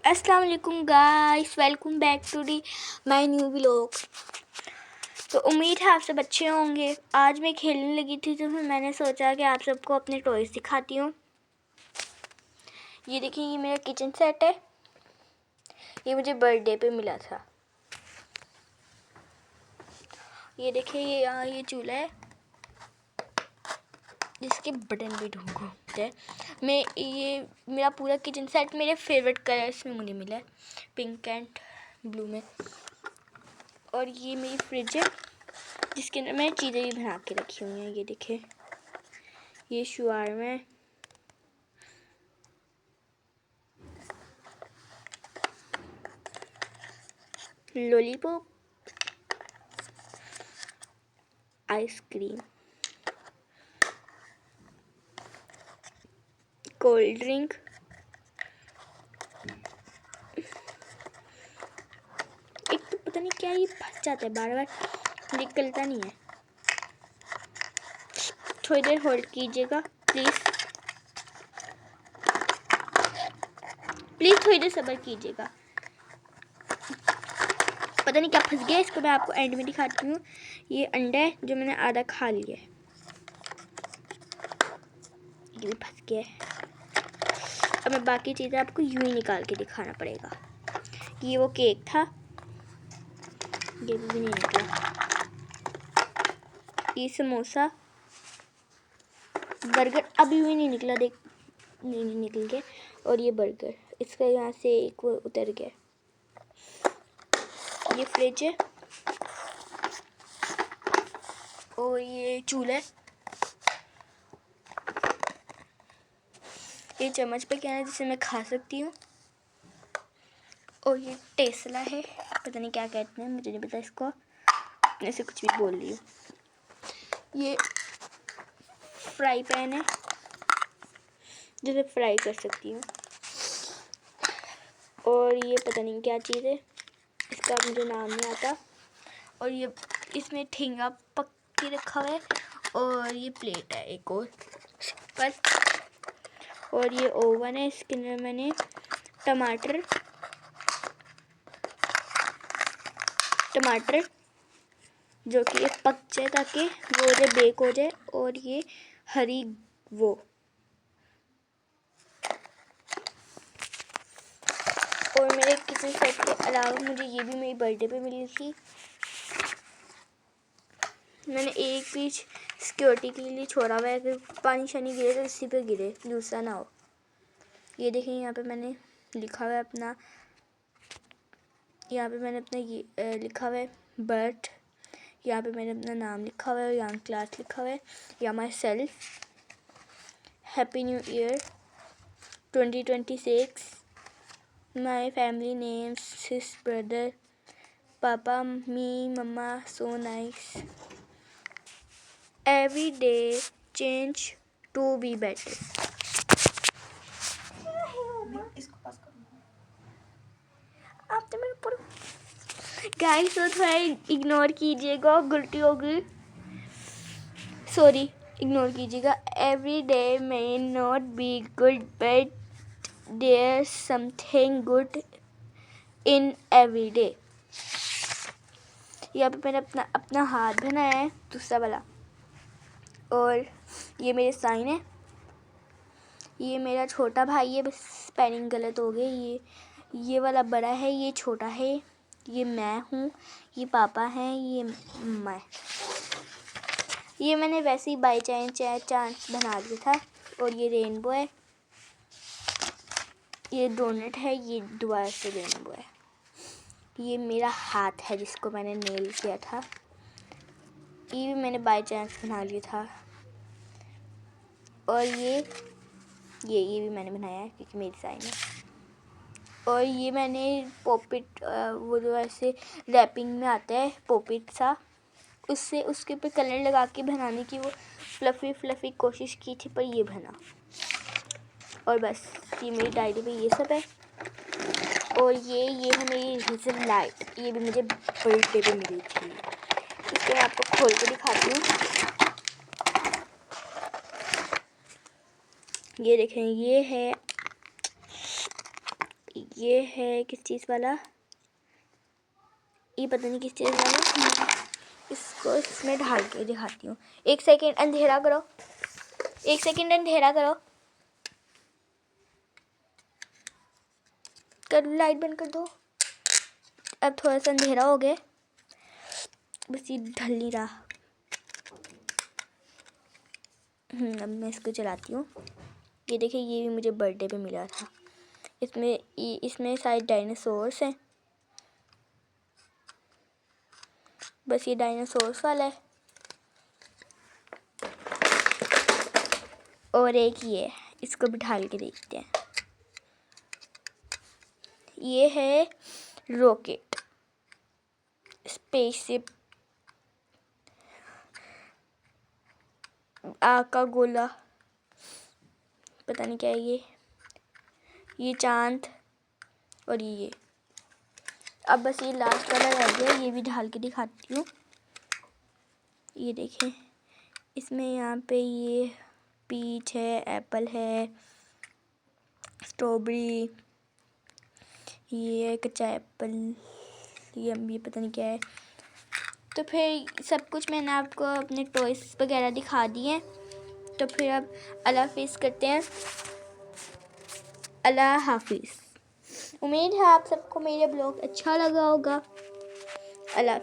अस्सलाम वालेकुम guys, welcome back to the my new vlog. तो उम्मीद है आप सब अच्छे होंगे। आज मैं खेलने लगी थी तो फिर मैंने सोचा कि आप सबको अपने टॉयज दिखाती हूँ। ये देखिए, ये मेरा किचन सेट है। ये मुझे बर्थडे पे मिला था। ये देखिए, ये यहाँ ये चूल्हा है जिसके बटन भी घूमते हैं। मैं ये मेरा पूरा किचन सेट मेरे फेवरेट कलर्स में मुझे मिला है, पिंक एंड ब्लू में। और ये मेरी फ्रिज है जिसके अंदर मैंने चीज़ें भी बना के रखी हुई हैं। ये देखिए, ये शुआर में लॉलीपॉप, आइसक्रीम, कोल्ड ड्रिंक, एक तो पता नहीं क्या ये फंस जाता है बार बार, निकलता नहीं है। थोड़ी देर होल्ड कीजिएगा प्लीज़, थोड़ी देर सब्र कीजिएगा। पता नहीं क्या फंस गया, इसको मैं आपको एंड में दिखाती हूँ। ये अंडा है जो मैंने आधा खा लिया है, ये भी फंस गया है। अब मैं बाकी चीज़ें आपको यूं ही निकाल के दिखाना पड़ेगा। ये वो केक था, ये भी नहीं निकला। ये समोसा, बर्गर अभी भी नहीं निकला, देख नहीं निकल गया। और ये बर्गर, इसका यहाँ से एक वो उतर गया। ये फ्रिज है और ये चूल्हा है। ये चम्मच पे क्या है जिसे मैं खा सकती हूँ। और ये टेस्ला है, पता नहीं क्या कहते हैं, मुझे नहीं पता इसको, ऐसे कुछ भी बोल रही हूँ। ये फ्राई पैन है जिसे फ्राई कर सकती हूँ। और ये पता नहीं क्या चीज़ है, इसका मुझे नाम नहीं आता। और ये इसमें ठेंगा पक के रखा हुआ है। और ये प्लेट है एक और पर। और ये ओवन है, इसके अंदर मैंने टमाटर जो कि ये पक जाए ताकि वो जो बेक हो जाए। और ये हरी वो, और मेरे किचन सेट के अलावा मुझे ये भी मेरी बर्थडे पे मिली थी। मैंने एक पीस सिक्योरिटी के लिए छोड़ा हुआ है, अगर पानी शानी गिरे तो इसी पे गिरे, दूसरा ना हो। ये देखें, यहाँ पे मैंने लिखा हुआ है अपना, यहाँ पे मैंने अपना ये लिखा हुआ है बर्थ, यहाँ पे मैंने अपना नाम लिखा हुआ है, यहाँ क्लास लिखा हुआ है, या myself, happy new year 2026, my family names, his brother, पापा, मी, मम्मा, so nice, every day change to be better. आप तो मेरे पूरा गाइस तो थोड़ा इग्नोर कीजिएगा, गलती होगी, सॉरी, इग्नोर कीजिएगा। Every day may not be good but there something good in every day. यहाँ पे मैंने अपना हाथ बनाया है, दूसरा वाला। और ये मेरे साइन है। ये मेरा छोटा भाई है, बस स्पेलिंग गलत हो गई। ये वाला बड़ा है, ये छोटा है। ये मैं हूँ, ये पापा हैं, ये मैं। ये मैंने वैसे ही बाई चांस बना दिया था। और ये रेनबो है, ये डोनट है, ये दोबारा से रेनबो है। ये मेरा हाथ है जिसको मैंने नेल किया था, ये भी मैंने बाई चांस बना लिया था। और ये भी मैंने बनाया है क्योंकि मेरी साइन है। और ये मैंने पॉपिट, वो जो ऐसे रैपिंग में आता है पॉपिट सा, उससे उसके ऊपर कलर लगा के बनाने की वो फ्लफ़ी कोशिश की थी, पर ये बना। और बस ये मेरी डायरी में ये सब है। और ये है मेरी रिजन लाइट, ये भी मुझे बर्थडे पे मिली थी। इसको मैं आपको खोल के दिखाती हूँ। ये देखें, ये है ये है किस चीज़ वाला, ये पता नहीं किस चीज़ वाला। इसको इसमें ढाल के दिखाती हूँ। एक सेकेंड अंधेरा करो, एक सेकेंड अंधेरा करो, कर लाइट बंद कर दो। अब थोड़ा सा अंधेरा हो गया, बस ये ढल नहीं रहा। अब मैं इसको चलाती हूँ। ये देखिए, ये भी मुझे बर्थडे पे मिला था। इसमें शायद डायनासोर्स हैं, बस ये डायनासोर्स वाला है। और एक ये, इसको भी ढाल के देखते हैं। ये है रॉकेट, स्पेसशिप, आग का गोला, पता नहीं क्या है ये चांद, और ये। अब बस ये लास्ट वाला रह गया, ये भी ढाल के दिखाती हूँ। ये देखें, इसमें यहाँ पे ये पीच है, एप्पल है, स्ट्रॉबेरी, ये कच्चा एप्पल, ये पता नहीं क्या है। तो फिर सब कुछ मैंने आपको अपने टॉयस वगैरह दिखा दिए हैं। तो फिर अब अल्लाह हाफिज़ करते हैं। अल्लाह हाफिज़। उम्मीद है आप सबको मेरा ब्लॉग अच्छा लगा होगा। अल्लाह।